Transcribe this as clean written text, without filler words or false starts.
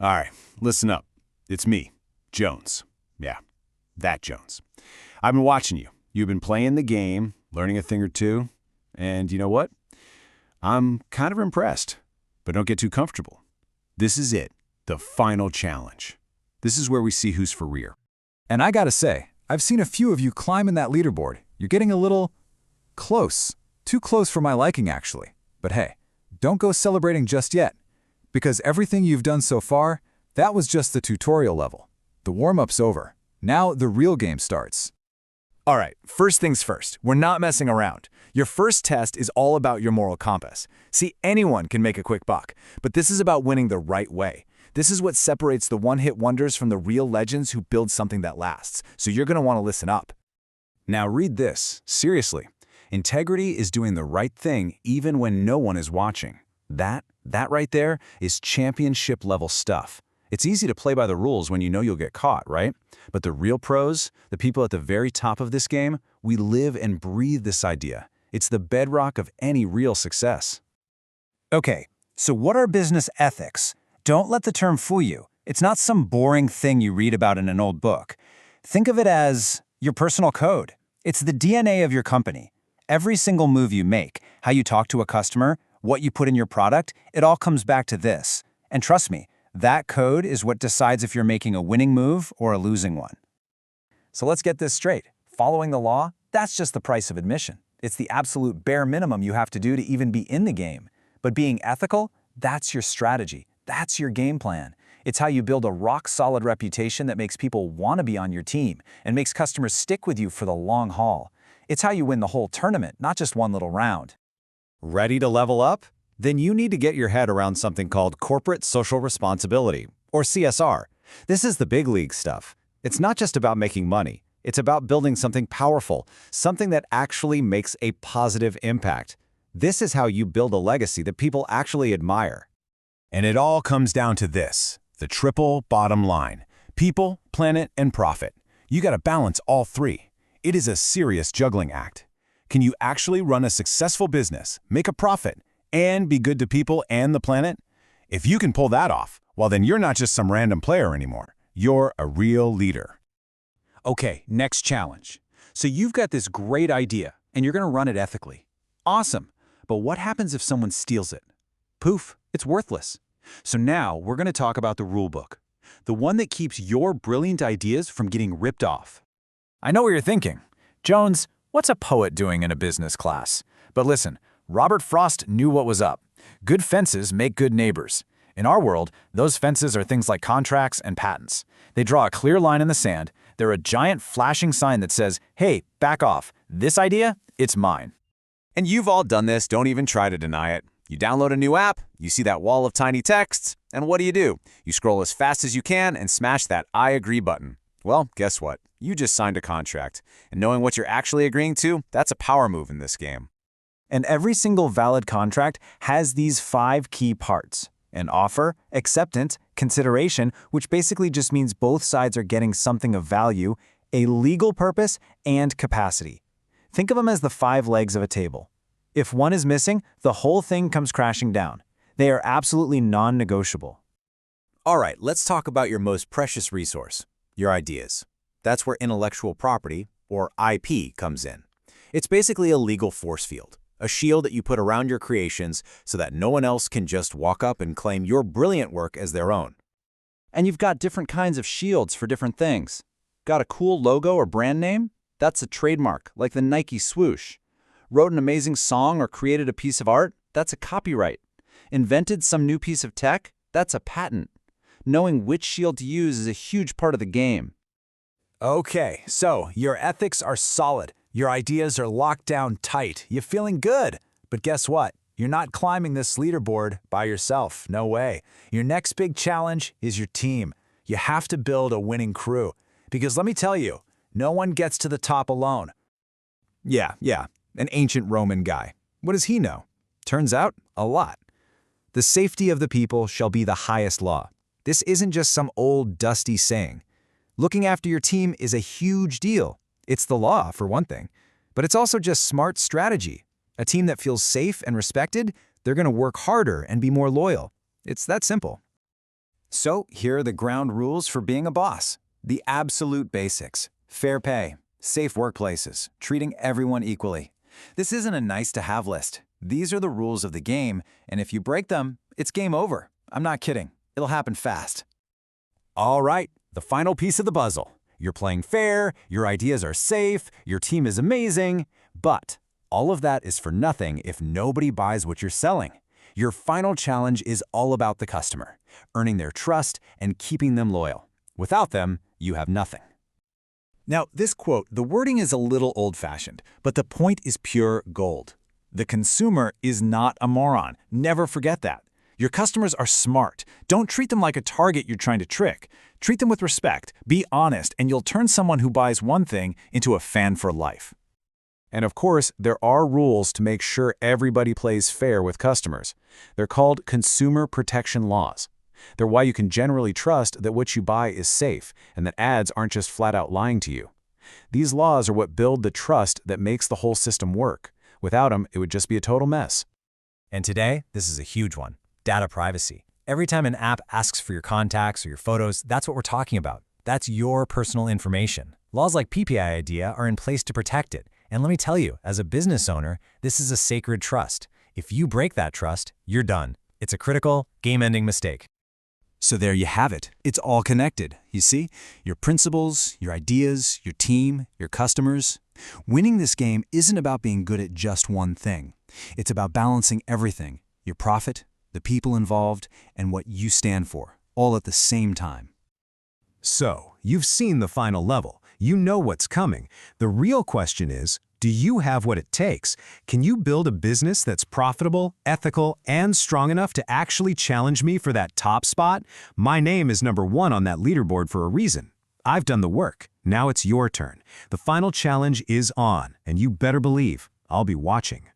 All right, listen up. It's me, Jones. Yeah, that Jones. I've been watching you. You've been playing the game, learning a thing or two, and you know what? I'm kind of impressed, but don't get too comfortable. This is it, the final challenge. This is where we see who's for real. And I gotta say, I've seen a few of you climbing that leaderboard. You're getting a little close. Too close for my liking, actually. But hey, don't go celebrating just yet. Because everything you've done so far, that was just the tutorial level. The warm-up's over. Now the real game starts. All right, first things first, we're not messing around. Your first test is all about your moral compass. See, anyone can make a quick buck, but this is about winning the right way. This is what separates the one-hit wonders from the real legends who build something that lasts, so you're going to want to listen up. Now read this, seriously. Integrity is doing the right thing even when no one is watching. That right there is championship-level stuff. It's easy to play by the rules when you know you'll get caught, right? But the real pros, the people at the very top of this game, we live and breathe this idea. It's the bedrock of any real success. Okay, so what are business ethics? Don't let the term fool you. It's not some boring thing you read about in an old book. Think of it as your personal code. It's the DNA of your company. Every single move you make, how you talk to a customer, what you put in your product, it all comes back to this. And trust me, that code is what decides if you're making a winning move or a losing one. So let's get this straight. Following the law, that's just the price of admission. It's the absolute bare minimum you have to do to even be in the game. But being ethical, that's your strategy. That's your game plan. It's how you build a rock-solid reputation that makes people want to be on your team and makes customers stick with you for the long haul. It's how you win the whole tournament, not just one little round. Ready to level up? Then you need to get your head around something called corporate social responsibility, or CSR. This is the big league stuff. It's not just about making money. It's about building something powerful, something that actually makes a positive impact. This is how you build a legacy that people actually admire. And it all comes down to this, the triple bottom line. People, planet, and profit. You gotta balance all three. It is a serious juggling act. Can you actually run a successful business, make a profit, and be good to people and the planet? If you can pull that off, well then you're not just some random player anymore. You're a real leader. Okay, next challenge. So you've got this great idea, and you're going to run it ethically. Awesome. But what happens if someone steals it? Poof, it's worthless. So now we're going to talk about the rule book, the one that keeps your brilliant ideas from getting ripped off. I know what you're thinking. Jones, what's a poet doing in a business class? But listen, Robert Frost knew what was up. Good fences make good neighbors. In our world, those fences are things like contracts and patents. They draw a clear line in the sand. They're a giant flashing sign that says, hey, back off. This idea, it's mine. And you've all done this, don't even try to deny it. You download a new app, you see that wall of tiny texts, and what do? You scroll as fast as you can and smash that I agree button. Well, guess what? You just signed a contract. And knowing what you're actually agreeing to, that's a power move in this game. And every single valid contract has these 5 key parts: an offer, acceptance, consideration, which basically just means both sides are getting something of value, a legal purpose, and capacity. Think of them as the 5 legs of a table. If one is missing, the whole thing comes crashing down. They are absolutely non-negotiable. All right, let's talk about your most precious resource, your ideas. That's where intellectual property, or IP, comes in. It's basically a legal force field, a shield that you put around your creations so that no one else can just walk up and claim your brilliant work as their own. And you've got different kinds of shields for different things. Got a cool logo or brand name? That's a trademark, like the Nike swoosh. Wrote an amazing song or created a piece of art? That's a copyright. Invented some new piece of tech? That's a patent. Knowing which shield to use is a huge part of the game. Okay, so your ethics are solid. Your ideas are locked down tight. You're feeling good. But guess what? You're not climbing this leaderboard by yourself. No way. Your next big challenge is your team. You have to build a winning crew. Because let me tell you, no one gets to the top alone. Yeah, an ancient Roman guy. What does he know? Turns out, a lot. The safety of the people shall be the highest law. This isn't just some old, dusty saying. Looking after your team is a huge deal. It's the law, for one thing. But it's also just smart strategy. A team that feels safe and respected, they're going to work harder and be more loyal. It's that simple. So here are the ground rules for being a boss. The absolute basics. Fair pay, safe workplaces, treating everyone equally. This isn't a nice-to-have list. These are the rules of the game, and if you break them, it's game over. I'm not kidding. It'll happen fast. All right, the final piece of the puzzle. You're playing fair, your ideas are safe, your team is amazing, but all of that is for nothing if nobody buys what you're selling. Your final challenge is all about the customer, earning their trust and keeping them loyal. Without them, you have nothing. Now, this quote, the wording is a little old-fashioned, but the point is pure gold. The consumer is not a moron. Never forget that. Your customers are smart. Don't treat them like a target you're trying to trick. Treat them with respect, be honest, and you'll turn someone who buys one thing into a fan for life. And of course, there are rules to make sure everybody plays fair with customers. They're called consumer protection laws. They're why you can generally trust that what you buy is safe and that ads aren't just flat out lying to you. These laws are what build the trust that makes the whole system work. Without them, it would just be a total mess. And today, this is a huge one. Data privacy. Every time an app asks for your contacts or your photos, that's what we're talking about. That's your personal information. Laws like PPI IDEA are in place to protect it. And let me tell you, as a business owner, this is a sacred trust. If you break that trust, you're done. It's a critical, game-ending mistake. So there you have it. It's all connected, you see? Your principles, your ideas, your team, your customers. Winning this game isn't about being good at just one thing. It's about balancing everything, your profit, the people involved, and what you stand for, all at the same time. So, you've seen the final level. You know what's coming. The real question is, do you have what it takes? Can you build a business that's profitable, ethical, and strong enough to actually challenge me for that top spot? My name is #1 on that leaderboard for a reason. I've done the work. Now it's your turn. The final challenge is on, and you better believe I'll be watching.